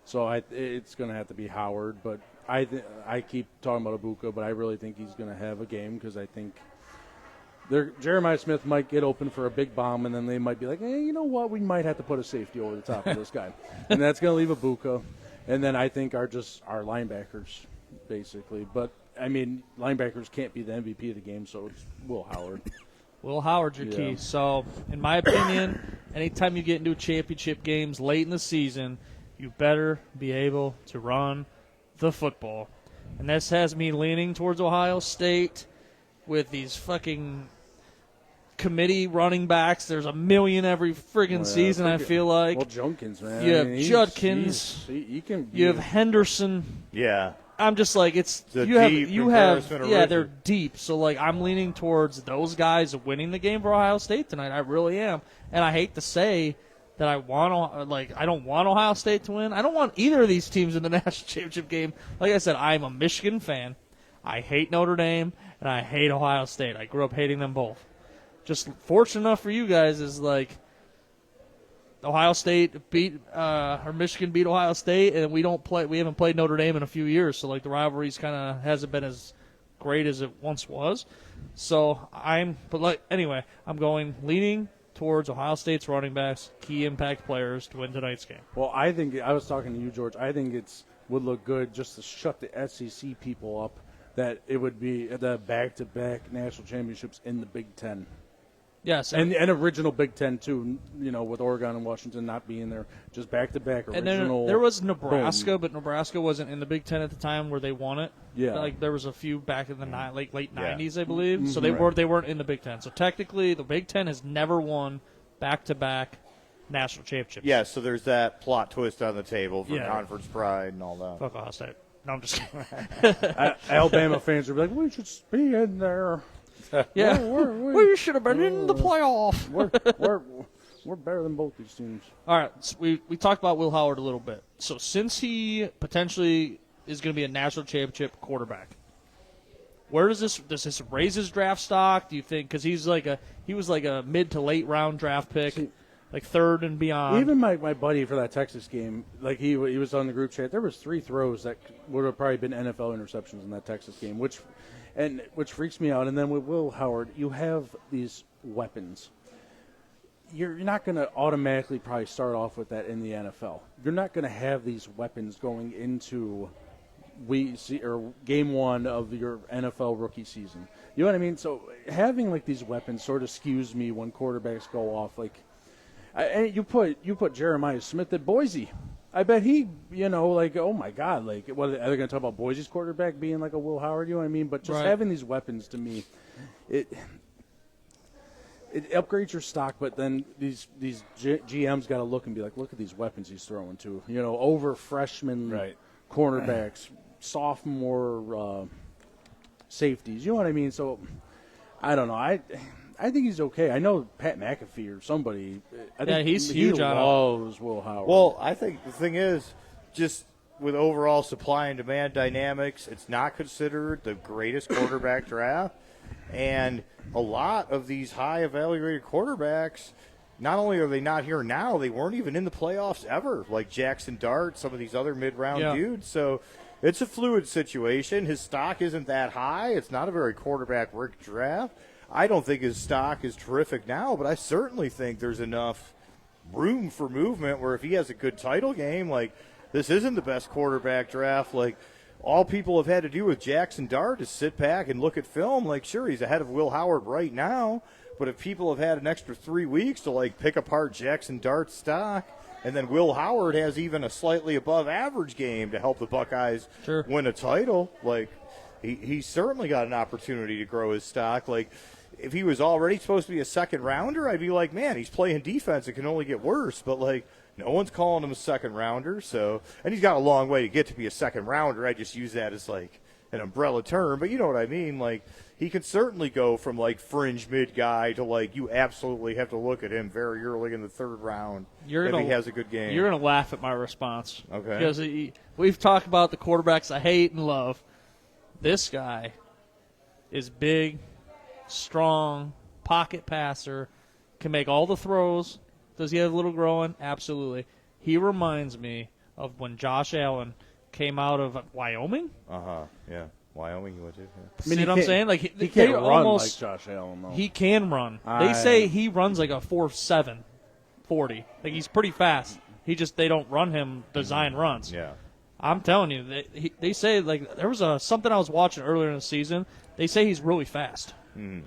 So it's going to have to be Howard. But I keep talking about Ibuka, but I really think he's going to have a game because I think Jeremiah Smith might get open for a big bomb, and then they might be like, hey, you know what? We might have to put a safety over the top of this guy. And that's going to leave Ibuka. And then I think our linebackers, basically. But, I mean, linebackers can't be the MVP of the game, so it's Will Howard. Will Howard's your key. So, in my opinion, anytime you get into championship games late in the season, you better be able to run the football. And this has me leaning towards Ohio State with these fucking committee running backs. There's a million every friggin' season, I feel like. Well, Junkins, man. You have Judkins. You have Henderson. Yeah. I'm just like, they're deep. So, like, I'm leaning towards those guys winning the game for Ohio State tonight. I really am. And I hate to say that I don't want Ohio State to win. I don't want either of these teams in the national championship game. Like I said, I'm a Michigan fan. I hate Notre Dame, and I hate Ohio State. I grew up hating them both. Just fortunate enough for you guys is, like, Ohio State or Michigan beat Ohio State, and we haven't played Notre Dame in a few years, so like the rivalry's kind of hasn't been as great as it once was. So I'm going leaning towards Ohio State's running backs, key impact players to win tonight's game. Well, I think I was talking to you, George. I think would look good just to shut the SEC people up. That it would be the back-to-back national championships in the Big Ten. Yes, and original Big Ten too. You know, with Oregon and Washington not being there, just back-to-back original. And then there was Nebraska, but Nebraska wasn't in the Big Ten at the time where they won it. Yeah, like there was a few back in the late 90s, I believe. Mm-hmm. So they weren't in the Big Ten. So technically, the Big Ten has never won back-to-back national championships. Yeah, so there's that plot twist on the table for conference pride and all that. Fuck Ohio State. No, I'm just kidding. Alabama fans are like, we should be in there. Yeah, we should have been in the playoff. We're better than both these teams. All right, so we talked about Will Howard a little bit. So since he potentially is going to be a national championship quarterback, where does this raise his draft stock? Do you think? Because he was like a mid to late round draft pick. Like third and beyond. Even my buddy for that Texas game, like he was on the group chat. There was 3 throws that would have probably been NFL interceptions in that Texas game, which freaks me out. And then with Will Howard, you have these weapons. You're not going to automatically probably start off with that in the NFL. You're not going to have these weapons going into game 1 of your NFL rookie season. You know what I mean? So having like these weapons sort of skews me when quarterbacks go off like. And you put Jeremiah Smith at Boise. I bet he, oh my God, like, what are they going to talk about Boise's quarterback being like a Will Howard? You know what I mean? But just having these weapons to me, it upgrades your stock. But then these GMs got to look and be like, look at these weapons he's throwing to. Over freshman cornerbacks, sophomore safeties. You know what I mean? So I don't know. I think he's okay. I know Pat McAfee or somebody. I think he's huge on him. Loves Will Howard. Well, I think the thing is, just with overall supply and demand dynamics, it's not considered the greatest quarterback draft. And a lot of these high evaluated quarterbacks, not only are they not here now, they weren't even in the playoffs ever, like Jackson Dart, some of these other mid-round dudes. So it's a fluid situation. His stock isn't that high. It's not a very quarterback-rich draft. I don't think his stock is terrific now, but I certainly think there's enough room for movement where if he has a good title game, like this isn't the best quarterback draft. Like all people have had to do with Jackson Dart is sit back and look at film. Like sure, he's ahead of Will Howard right now, but if people have had an extra 3 weeks to like pick apart Jackson Dart's stock, and then Will Howard has even a slightly above average game to help the Buckeyes win a title, like he's certainly got an opportunity to grow his stock. Like if he was already supposed to be a second rounder, I'd be like, man, he's playing defense. It can only get worse. But, like, No one's calling him a second rounder. So, and he's got a long way to get to be a second rounder. I just use that as like an umbrella term, but you know what I mean. Like he can certainly go from like fringe mid guy to like you absolutely have to look at him very early in the third round if he has a good game. You're gonna laugh at my response. Okay. Because we've talked about the quarterbacks I hate and love. This guy is big, strong, pocket passer, can make all the throws. Does he have a little growing? Absolutely. He reminds me of when Josh Allen came out of Wyoming. Yeah. Wyoming, you went to. Yeah. See what I'm saying? Like he can't run like Josh Allen, though. He can run. They say he runs like a 4.7, 40. Like he's pretty fast. They don't run him design runs. Yeah. I'm telling you, they say like there was something I was watching earlier in the season. They say he's really fast. Mm.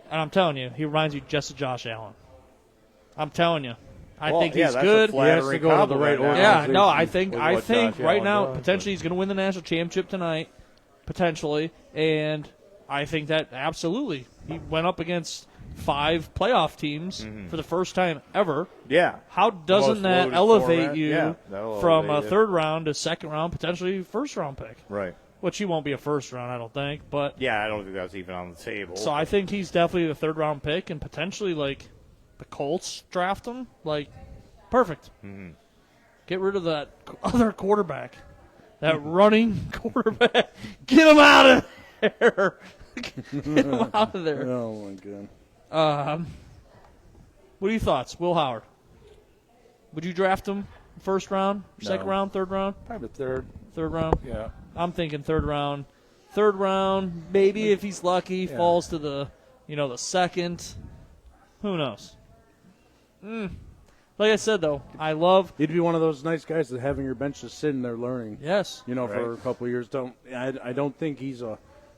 And I'm telling you, he reminds you just of Josh Allen. I'm telling you. I think yeah, he's that's good. A he has to go to the right Yeah, organization. no, I think Josh right Allen now does, potentially he's going to win the national championship tonight, potentially, and I think that absolutely he went up against 5 playoff teams for the first time ever. Yeah. How doesn't that loaded elevate format. you Yeah, that'll from elevate a it. third round to second round, potentially first round pick? Right. Which he won't be a first round, I don't think, but Yeah, I don't think that's even on the table. so I think he's definitely the third round pick, and potentially like the Colts draft him, like perfect. Mm-hmm. Get rid of that other quarterback, that running quarterback. Get him out of there. Get him out of there. Oh my god. What are your thoughts, Will Howard? Would you draft him first round, second round, third round? Probably third. Third round. Yeah. I'm thinking third round. Third round, maybe if he's lucky, falls to the the second. Who knows? Like I said, though, I love. He'd be one of those nice guys that having your bench just sitting there learning. Yes. For a couple of years. I don't think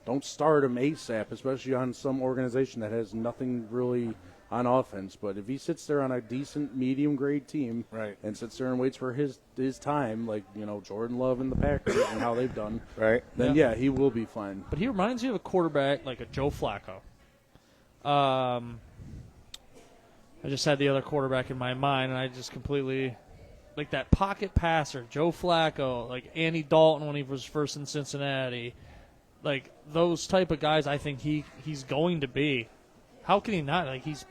don't start him ASAP, especially on some organization that has nothing really on offense. But if he sits there on a decent medium grade team, right, and sits there and waits for his time, like Jordan Love and the Packers and how they've done, right, then he will be fine. But he reminds you of a quarterback like a Joe Flacco. I just had the other quarterback in my mind, and I just completely like that pocket passer, Joe Flacco, like Andy Dalton when he was first in Cincinnati, like those type of guys. I think he's going to be. How can he not? Like he's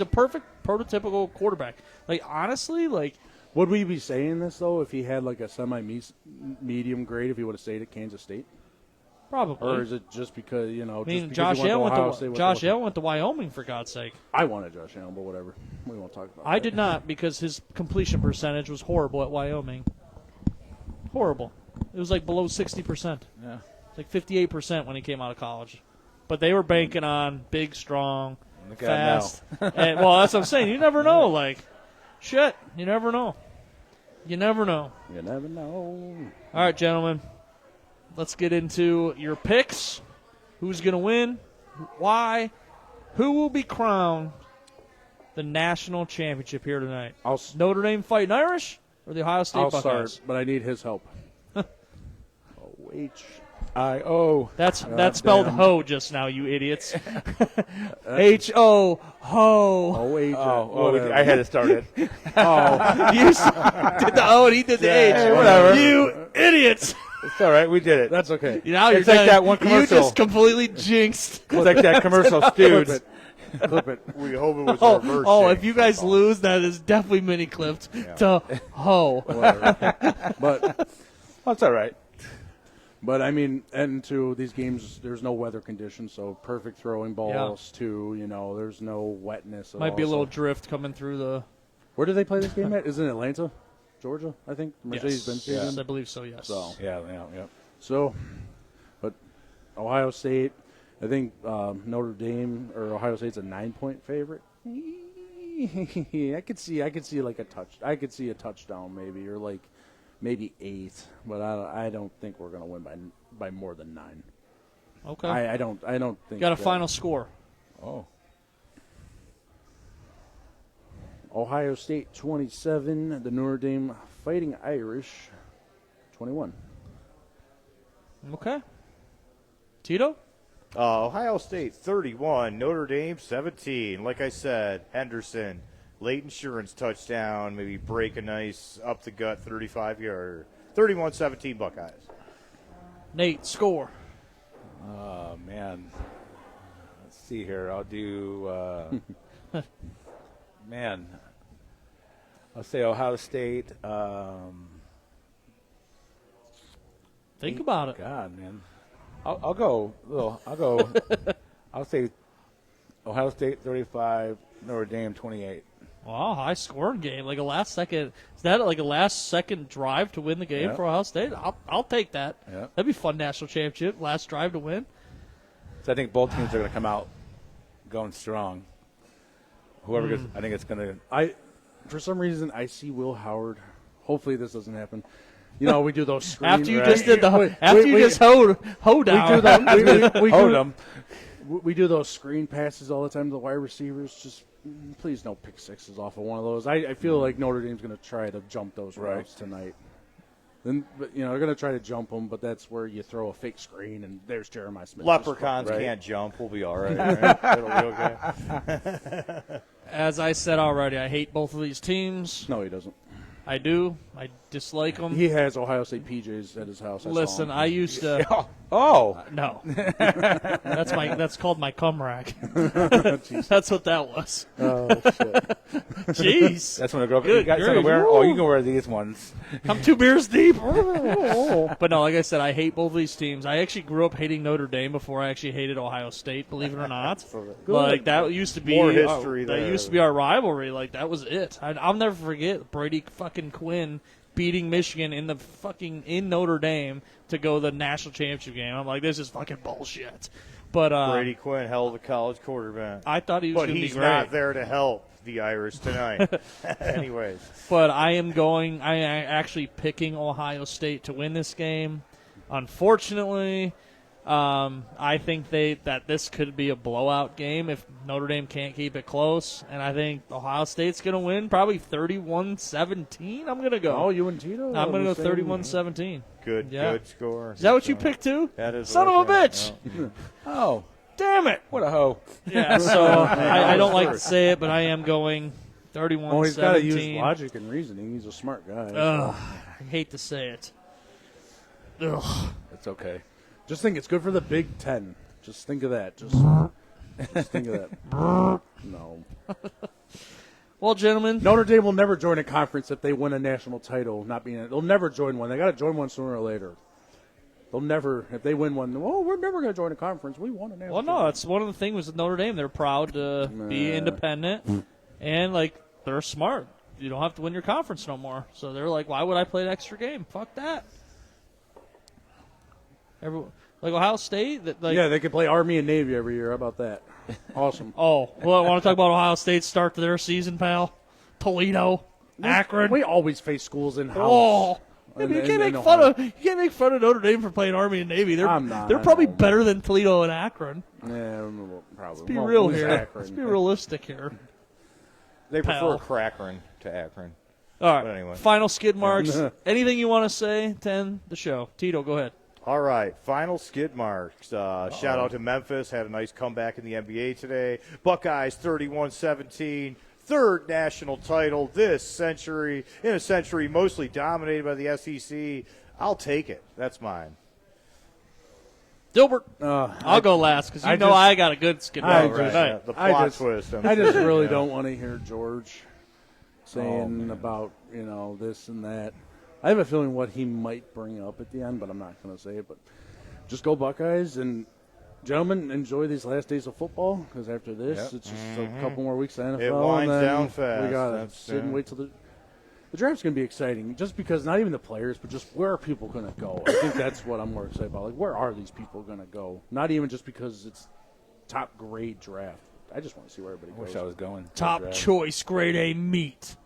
a perfect prototypical quarterback. Like honestly, like would we be saying this though if he had like a medium grade if he would have stayed at Kansas State? Probably. Or is it just because I mean, Josh Allen went to Wyoming, for God's sake. I wanted Josh Allen, but whatever. We won't talk about that. I did not, because his completion percentage was horrible at Wyoming. Horrible. It was like below 60%. Yeah. It's like 58% when he came out of college. But they were banking on big, strong, Look at fast. And, well, that's what I'm saying. You never know. Like, shit, you never know. You never know. You never know. All right, gentlemen. Let's get into your picks. Who's going to win? Why? Who will be crowned the national championship here tonight? Notre Dame Fighting Irish or the Ohio State Buckeyes? I'll start, but I need his help. H.A.S.R. That's spelled ho just now, you idiots. H-O, ho. I had to start it. You did the O and he did the H. Hey, whatever. You idiots. It's all right. We did it. That's okay. Now you're it's like done. that one commercial. You just completely jinxed. It's like that commercial, Stoods. Clip it. We hope it was our reverse. If you guys lose, that is definitely mini clipped to ho. But That's all right. But I mean, and to these games, there's no weather conditions, so perfect throwing balls too. There's no wetness. Might be a little drift coming through the. Where do they play this game at? Is it Atlanta, Georgia? I think Mercedes-Benz Stadium. Yes, I believe so. Yes. So Yeah. So, but Ohio State, I think Notre Dame or Ohio State's a 9-point favorite. I could see like a touch. I could see a touchdown maybe, or like maybe 8, but I don't think we're gonna win by more than 9. Okay. I don't think. Got a final score. Oh. Ohio State 27, the Notre Dame Fighting Irish 21. Okay. Tito? Ohio State 31, Notre Dame 17. Like I said, Henderson, late insurance touchdown, maybe break a nice up-the-gut 35-yarder. 31-17 Buckeyes. Nate, score. Oh, man. Let's see here. I'll do, man, I'll say Ohio State. Think about it. God, man. I'll go. I'll say Ohio State 35, Notre Dame 28. Wow, high scoring game. Like a last second. Is that like a last second drive to win the game for Ohio State? I'll take that. Yeah. That'd be a fun national championship. Last drive to win. So I think both teams are going to come out going strong. Whoever gets, I think it's going to. For some reason, I see Will Howard. Hopefully, this doesn't happen. You know, we do those screen. After you just did the just hoe down. We do those screen passes all the time to the wide receivers. Just please no pick sixes off of one of those. I feel like Notre Dame's going to try to jump those routes tonight. Then, but, you know, they're going to try to jump them, but that's where you throw a fake screen, and there's Jeremiah Smith. Leprechauns can't jump. We'll be all right. Right? It'll be okay. As I said already, I hate both of these teams. No, he doesn't. I do. I dislike them. He has Ohio State PJs at his house. Listen, I used to. No. That's called my cum rack. That's what that was. Oh, shit. Jeez. That's when I grow up. Good You guys grief. wear? Oh, you can wear these ones. I'm 2 beers deep. But no, like I said, I hate both of these teams. I actually grew up hating Notre Dame before I actually hated Ohio State, believe it or not. Like, that used to be More history that there. used to be our rivalry. Like, that was it. I'll never forget Brady fucking Quinn beating Michigan in Notre Dame to go to the national championship game. I'm like, this is fucking bullshit. But Brady Quinn, hell of a college quarterback. I thought he was going to be great. But he's not there to help the Irish tonight. Anyways. But I actually picking Ohio State to win this game. Unfortunately, I think that this could be a blowout game if Notre Dame can't keep it close. And I think Ohio State's going to win probably 31-17. I'm going to go. Oh, you and Tito? I'm going to go 31-17. Good score. Is that what you picked too? That is Son of a bitch. No. Oh, damn it. what a hoe. Yeah, so I don't like to say it, but I am going 31-17. Oh, he's got to use logic and reasoning. He's a smart guy. Ugh, I hate to say it. Ugh. It's okay. Just think it's good for the Big Ten. Just think of that. Just think of that. No. Well, gentlemen. Notre Dame will never join a conference if they win a national title. They'll never join one. They got to join one sooner or later. They'll never, if they win one, we're never going to join a conference. We won a national Well, no, that's one of the things with Notre Dame. They're proud to be independent, and, like, they're smart. You don't have to win your conference no more. So they're like, why would I play an extra game? Fuck that. Like Ohio State? Yeah, they could play Army and Navy every year. How about that? Awesome. Oh, well, I want to talk about Ohio State's start to their season, pal. Toledo, Akron. We always face schools in-house. Oh. Yeah, you can't make fun of Notre Dame for playing Army and Navy. They're probably better than Toledo and Akron. Yeah, probably. Let's be real here. Let's be realistic here. They prefer Akron to Akron. All right. But anyway. Final skid marks. Anything you want to say to end the show? Tito, go ahead. All right, final skid marks. Shout out to Memphis. Had a nice comeback in the NBA today. Buckeyes 31-17. Third national title this century. In a century mostly dominated by the SEC. I'll take it. That's mine. Dilbert, I'll go last because I got a good skid mark tonight. The plot twist. I just really don't want to hear George saying about, this and that. I have a feeling what he might bring up at the end, but I'm not going to say it. But just go Buckeyes, and gentlemen, enjoy these last days of football because after this, it's just a couple more weeks of NFL. It winds and then down fast. We got to sit and wait till the draft's going to be exciting. Just because not even the players, but just where are people going to go? I think that's what I'm more excited about. Like, where are these people going to go? Not even just because it's top grade draft. I just want to see where everybody goes. Wish I was going. Top choice grade A meat.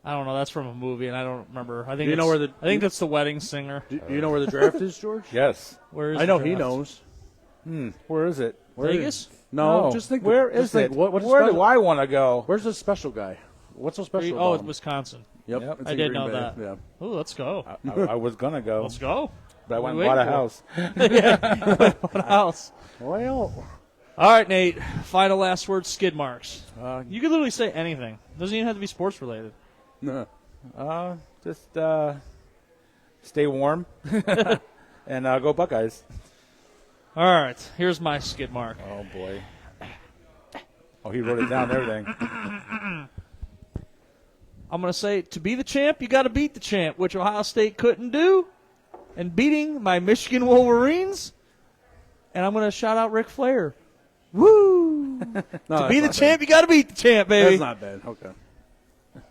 I don't know. That's from a movie, and I don't remember. I think I think that's The Wedding Singer. Do you know where the draft is, George? Yes. Where is I know the draft? he knows. Where is it? Vegas? No, just think. Where is it? What's Where do I want to go? Where's the special guy? What's so special? Oh, about it's him? Wisconsin. Yep. I did know Green Bay. that. Yeah. Oh, let's go. I was going to go. Let's go. But I went and What bought are a you house. What a house. Well, All right, Nate. Final last word, skid marks. You could literally say anything. Doesn't even have to be sports related. No. Just stay warm and go Buckeyes. All right. Here's my skid mark. Oh, boy. Oh, he wrote it down and everything. I'm going to say, to be the champ, you got to beat the champ, which Ohio State couldn't do. And beating my Michigan Wolverines. And I'm going to shout out Ric Flair. Woo! To be the champ, you got to beat the champ, baby. That's not bad. Okay.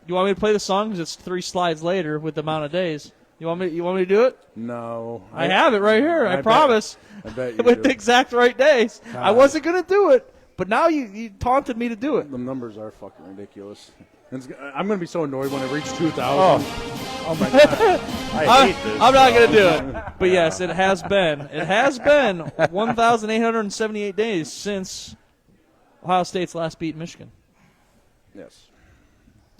You want me to play the song? Because it's 3 slides later with the amount of days. You want me to do it? No. I have it right here. I promise. I bet you With do. the exact right days. I wasn't going to do it, but now you taunted me to do it. The numbers are fucking ridiculous. I'm going to be so annoyed when I reach 2,000. Oh my God. I hate this. I'm not going to do it. But yes, it has been. It has been 1,878 days since Ohio State's last beat Michigan. Yes.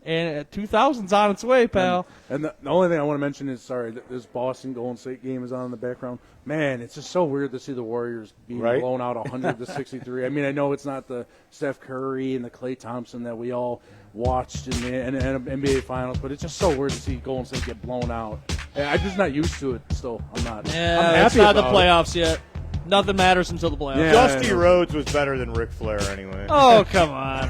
And 2,000's on its way, pal. And the only thing I want to mention is, this Boston Golden State game is on in the background. Man, it's just so weird to see the Warriors being blown out 100-63. I mean, I know it's not the Steph Curry and the Klay Thompson that we all watched in the NBA Finals, but it's just so weird to see Golden State get blown out. I'm just not used to it still. I'm not. Yeah, I'm happy it's not the about playoffs yet. Nothing matters until the playoffs. Yeah. Dusty Rhodes was better than Ric Flair anyway. Oh, come on.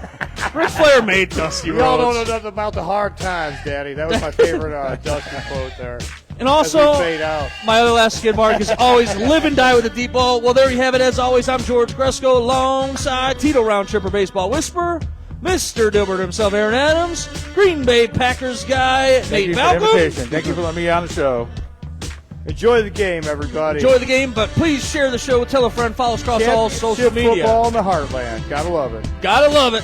Ric Flair made Dusty We all Rhodes. don't know nothing about the hard times, Daddy. That was my favorite Dusty quote there. And As we also, fade out. my other last skid mark is always live and die with a deep ball. Well, there you have it. As always, I'm George Gresco alongside Tito Roundtripper Baseball Whisperer, Mr. Dilbert himself, Aaron Adams, Green Bay Packers guy, Thank Nate you for the Malcolm. invitation. Thank you for letting me on the show. Enjoy the game, everybody. Enjoy the game, but please share the show. Tell a friend. Follow us across all social Championship media. football in the heartland. Gotta love it. Gotta love it.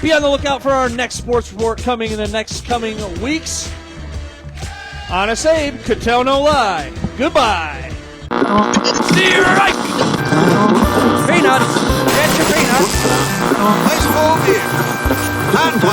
Be on the lookout for our next sports report coming in the next coming weeks. Honest Abe could tell no lie. Goodbye. See you right. Peanuts. Get your peanuts. Ice cold beer. Hot dog.